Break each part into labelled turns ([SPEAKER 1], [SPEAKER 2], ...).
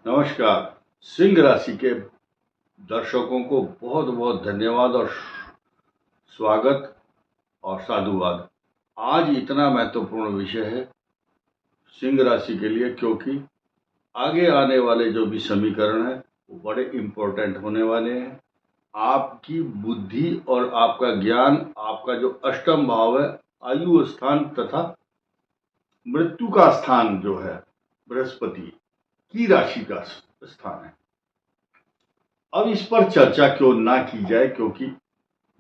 [SPEAKER 1] नमस्कार। सिंह राशि के दर्शकों को बहुत बहुत धन्यवाद और स्वागत और साधुवाद। आज इतना महत्वपूर्ण विषय है सिंह राशि के लिए, क्योंकि आगे आने वाले जो भी समीकरण है वो बड़े इम्पोर्टेंट होने वाले हैं। आपकी बुद्धि और आपका ज्ञान, आपका जो अष्टम भाव है, आयु स्थान तथा मृत्यु का स्थान जो है बृहस्पति की राशि का स्थान है। अब इस पर चर्चा क्यों ना की जाए, क्योंकि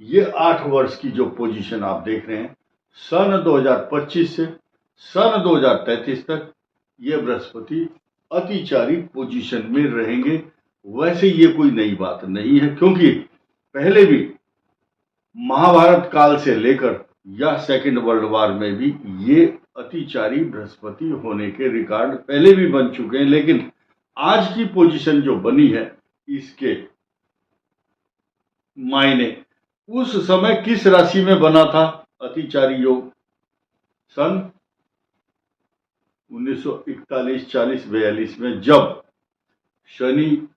[SPEAKER 1] ये 8 वर्ष की जो पोजीशन आप देख रहे हैं, सन 2025 से सन 2033 तक ये बृहस्पति अतिचारी पोजीशन में रहेंगे। वैसे ये कोई नई बात नहीं है, क्योंकि पहले भी महाभारत काल से लेकर या सेकेंड वर्ल्ड वॉर में भी ये अतिचारी बृहस्पति होने के रिकॉर्ड पहले भी बन चुके हैं। लेकिन आज की पोजीशन जो बनी है, इसके मायने उस समय किस राशि में बना था अतिचारी योग? सन 1941, 40, 42 में, जब शनि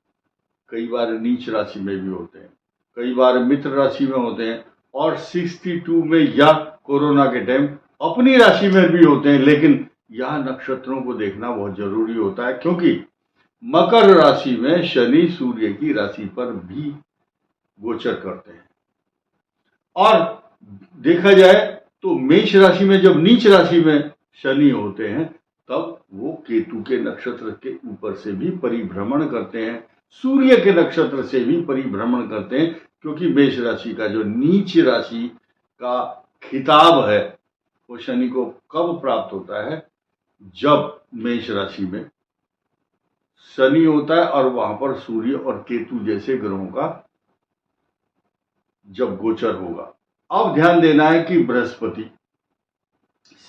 [SPEAKER 1] कई बार नीच राशि में भी होते हैं, कई बार मित्र राशि में होते हैं, और 62 में या कोरोना के टाइम अपनी राशि में भी होते हैं। लेकिन यह नक्षत्रों को देखना बहुत जरूरी होता है, क्योंकि मकर राशि में शनि सूर्य की राशि पर भी गोचर करते हैं। और देखा जाए तो मेष राशि में जब नीच राशि में शनि होते हैं, तब वो केतु के नक्षत्र के ऊपर से भी परिभ्रमण करते हैं, सूर्य के नक्षत्र से भी परिभ्रमण करते हैं। क्योंकि मेष राशि का जो नीच राशि का खिताब है वो शनि को कब प्राप्त होता है? जब मेष राशि में शनि होता है और वहां पर सूर्य और केतु जैसे ग्रहों का जब गोचर होगा। अब ध्यान देना है कि बृहस्पति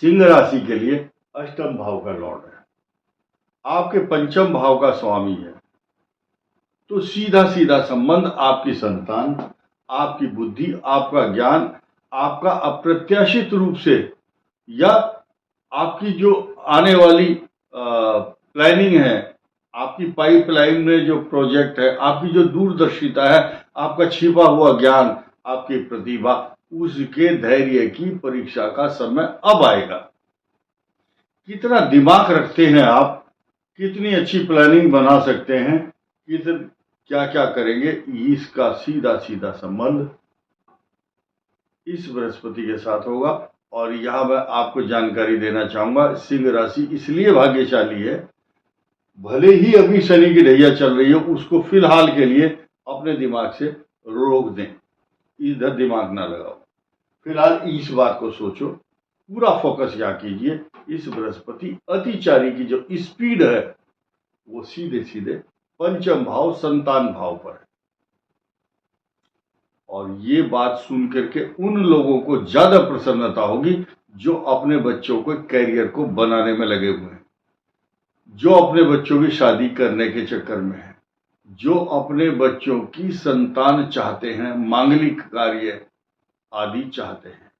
[SPEAKER 1] सिंह राशि के लिए अष्टम भाव का लॉर्ड है, आपके पंचम भाव का स्वामी है। तो सीधा सीधा संबंध आपकी संतान, आपकी बुद्धि, आपका ज्ञान, आपका अप्रत्याशित रूप से या आपकी जो आने वाली प्लानिंग है, आपकी पाइपलाइन में जो प्रोजेक्ट है, आपकी जो दूरदर्शिता है, आपका छिपा हुआ ज्ञान, आपकी प्रतिभा, उसके धैर्य की परीक्षा का समय अब आएगा। कितना दिमाग रखते हैं आप, कितनी अच्छी प्लानिंग बना सकते हैं, क्या क्या करेंगे, इसका सीधा सीधा संबंध इस बृहस्पति के साथ होगा। और यहां मैं आपको जानकारी देना चाहूंगा, सिंह राशि इसलिए भाग्यशाली है, भले ही अभी शनि की ढैया चल रही है, उसको फिलहाल के लिए अपने दिमाग से रोक दें, इधर दिमाग ना लगाओ, फिलहाल इस बात को सोचो, पूरा फोकस यहाँ कीजिए। इस बृहस्पति अतिचारी की जो स्पीड है वो सीधे सीधे पंचम भाव, संतान भाव पर है। और ये बात सुन करके उन लोगों को ज्यादा प्रसन्नता होगी जो अपने बच्चों को कैरियर को बनाने में लगे हुए हैं, जो अपने बच्चों की शादी करने के चक्कर में है, जो अपने बच्चों की संतान चाहते हैं, मांगलिक कार्य आदि चाहते हैं।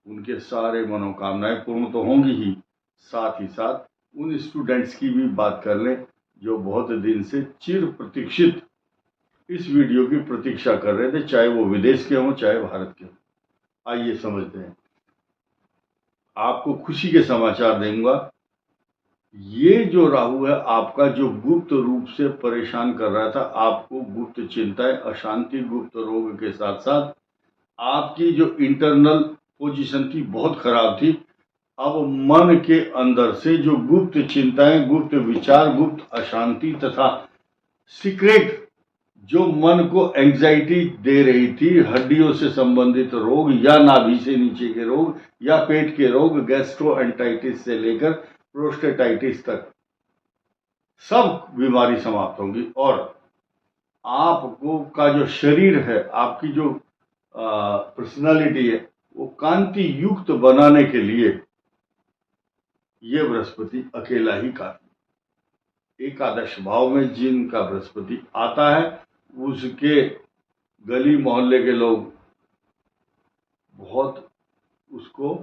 [SPEAKER 1] उनके सारे मनोकामनाएं पूर्ण तो होंगी ही, साथ ही साथ उन स्टूडेंट्स की भी बात कर लें जो बहुत दिन से चिर प्रतीक्षित इस वीडियो की प्रतीक्षा कर रहे थे, चाहे वो विदेश के हों चाहे भारत के हों। आइए समझते हैं। आपको खुशी के समाचार दूंगा। ये जो राहु है आपका, जो गुप्त रूप से परेशान कर रहा था आपको, गुप्त चिंताएं, अशांति, गुप्त रोग के साथ साथ आपकी जो इंटरनल पोजीशन थी बहुत खराब थी। अब मन के अंदर से जो गुप्त चिंताएं, गुप्त विचार, गुप्त अशांति तथा सीक्रेट जो मन को एंजाइटी दे रही थी, हड्डियों से संबंधित रोग या नाभि से नीचे के रोग या पेट के रोग, गैस्ट्रोएंटाइटिस से लेकर प्रोस्टेटाइटिस तक, सब बीमारी समाप्त होंगी। और आपको का जो शरीर है, आपकी जो पर्सनालिटी है, वो कांति युक्त बनाने के लिए ये बृहस्पति अकेला ही काफी। एकादश भाव में जिनका बृहस्पति आता है, उसके गली मोहल्ले के लोग बहुत उसको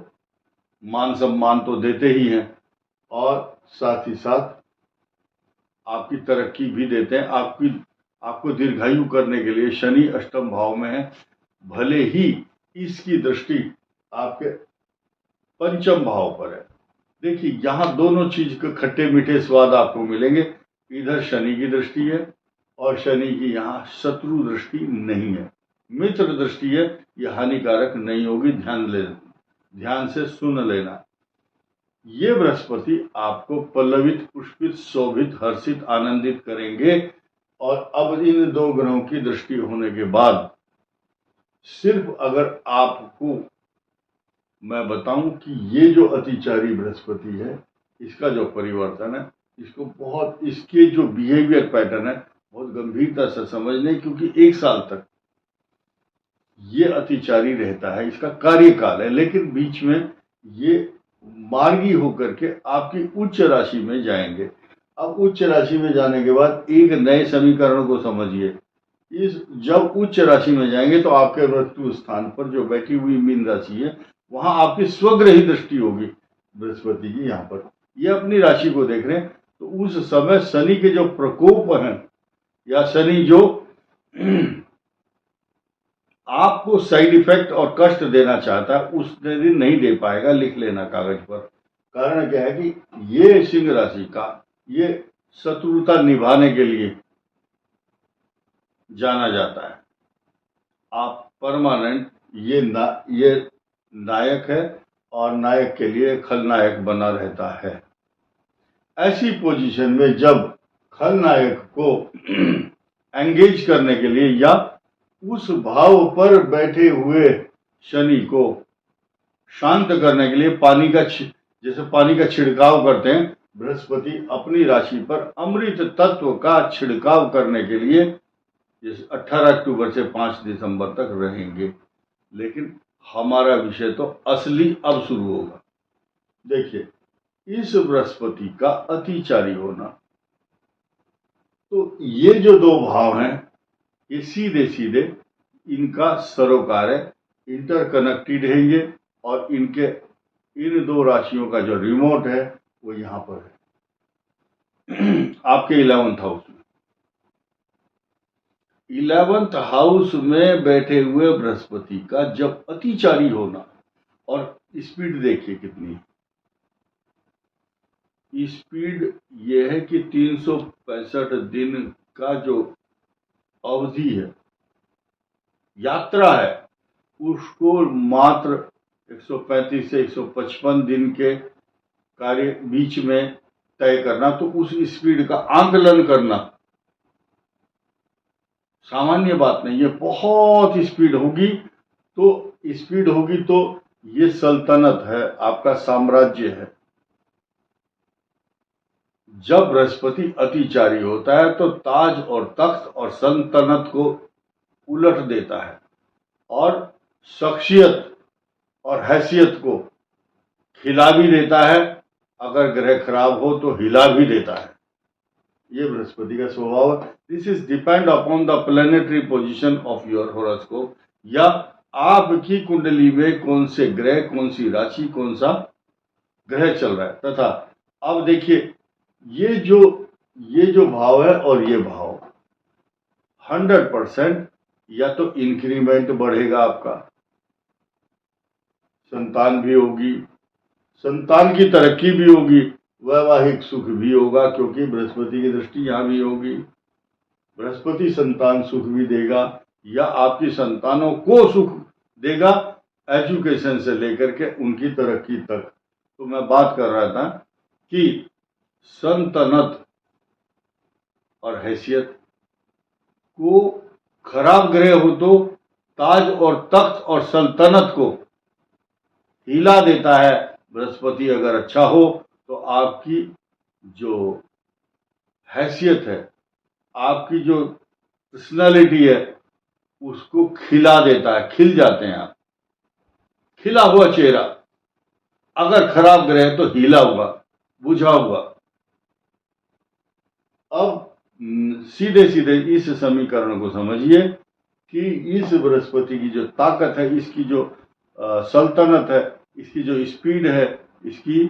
[SPEAKER 1] मान सम्मान तो देते ही हैं, और साथ ही साथ आपकी तरक्की भी देते हैं। आपको दीर्घायु करने के लिए शनि अष्टम भाव में है, भले ही इसकी दृष्टि आपके पंचम भाव पर है। देखिए यहाँ दोनों चीज के खट्टे मीठे स्वाद आपको मिलेंगे। इधर शनि की दृष्टि है और शनि की यहाँ शत्रु दृष्टि नहीं है, मित्र दृष्टि है। यह हानिकारक नहीं होगी, ध्यान से सुन लेना। ये बृहस्पति आपको पल्लवित, पुष्पित, शोभित, हर्षित, आनंदित करेंगे। और अब इन दो ग्रहों की दृष्टि होने के बाद सिर्फ अगर आपको मैं बताऊं कि ये जो अतिचारी बृहस्पति है, इसका जो परिवर्तन है, इसके जो बिहेवियर पैटर्न है बहुत गंभीरता से समझने, क्योंकि 1 साल तक ये अतिचारी रहता है, इसका कार्यकाल है। लेकिन बीच में ये मार्गी होकर के आपकी उच्च राशि में जाएंगे। अब उच्च राशि में जाने के बाद एक नए समीकरण को समझिए। जब उच्च राशि में जाएंगे तो आपके मृत्यु स्थान पर जो बैठी हुई मीन राशि है, वहां आपकी स्वग्रही दृष्टि होगी बृहस्पति की। यहाँ पर ये अपनी राशि को देख रहे हैं, तो उस समय शनि के जो प्रकोप हैं या शनि जो आपको साइड इफेक्ट और कष्ट देना चाहता है, उस दिन नहीं दे पाएगा। लिख लेना कागज पर। कारण क्या है कि ये सिंह राशि का ये शत्रुता निभाने के लिए जाना जाता है। आप परमानेंट ये नायक है और नायक के लिए खलनायक बना रहता है। ऐसी पोजीशन में जब खलनायक को एंगेज करने के लिए या उस भाव पर बैठे हुए शनि को शांत करने के लिए जैसे पानी का छिड़काव करते हैं, बृहस्पति अपनी राशि पर अमृत तत्व का छिड़काव करने के लिए 18 अक्टूबर से 5 दिसंबर तक रहेंगे। लेकिन हमारा विषय तो असली अब शुरू होगा। देखिए, इस बृहस्पति का अतिचारी होना, तो ये जो दो भाव हैं, ये सीधे सीधे इनका सरोकार है, इंटरकनेक्टेड है ये। और इन दो राशियों का जो रिमोट है वो यहां पर है आपके 11th हाउस में। 11th हाउस में बैठे हुए बृहस्पति का जब अतिचारी होना, और स्पीड देखिए कितनी, स्पीड यह है कि 365 दिन का जो अवधि है, यात्रा है, उसको मात्र 135 से 155 दिन के कार्य बीच में तय करना। तो उस स्पीड का आंकलन करना सामान्य बात नहीं है। बहुत स्पीड होगी तो ये सल्तनत है, आपका साम्राज्य है। जब बृहस्पति अतिचारी होता है तो ताज और तख्त और सल्तनत को उलट देता है और शख्सियत और हैसियत को खिला भी देता है। अगर ग्रह खराब हो तो हिला भी देता है। ये बृहस्पति का स्वभाव है। This is depend upon the planetary position of your horoscope, या आपकी कुंडली में कौन से ग्रह, कौन सी राशि, कौन सा ग्रह चल रहा है। तथा अब देखिए, ये जो भाव है और ये भाव 100% या तो इंक्रीमेंट बढ़ेगा, आपका संतान भी होगी, संतान की तरक्की भी होगी, वैवाहिक सुख भी होगा, क्योंकि बृहस्पति की दृष्टि यहां भी होगी। बृहस्पति संतान सुख भी देगा या आपकी संतानों को सुख देगा, एजुकेशन से लेकर के उनकी तरक्की तक। तो मैं बात कर रहा था कि सल्तनत और हैसियत को खराब ग्रह हो तो ताज और तख्त और सल्तनत को हिला देता है। बृहस्पति अगर अच्छा हो तो आपकी जो हैसियत है, आपकी जो पर्सनालिटी है, उसको खिला देता है। खिल जाते हैं आप, खिला हुआ चेहरा। अगर खराब ग्रह तो हिला हुआ, बुझा हुआ। अब सीधे सीधे इस समीकरण को समझिए कि इस बृहस्पति की जो ताकत है, इसकी जो सल्तनत है, इसकी जो स्पीड है, इसकी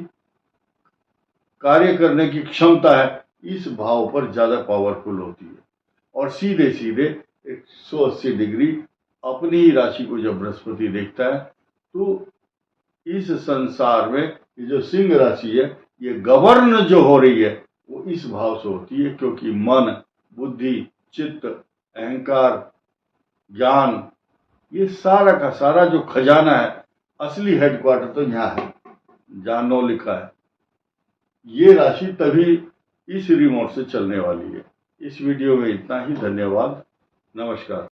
[SPEAKER 1] कार्य करने की क्षमता है, इस भाव पर ज्यादा पावरफुल होती है और सीधे सीधे 180 डिग्री अपनी ही राशि को जब बृहस्पति देखता है तो इस संसार में ये जो सिंह राशि है ये गवर्न जो हो रही है वो इस भाव से होती है, क्योंकि मन, बुद्धि, चित्त, अहंकार, ज्ञान, ये सारा का सारा जो खजाना है, असली हेडक्वार्टर तो यहाँ है जहाँ 9 लिखा है। ये राशि तभी इस रिमोट से चलने वाली है। इस वीडियो में इतना ही। धन्यवाद। नमस्कार।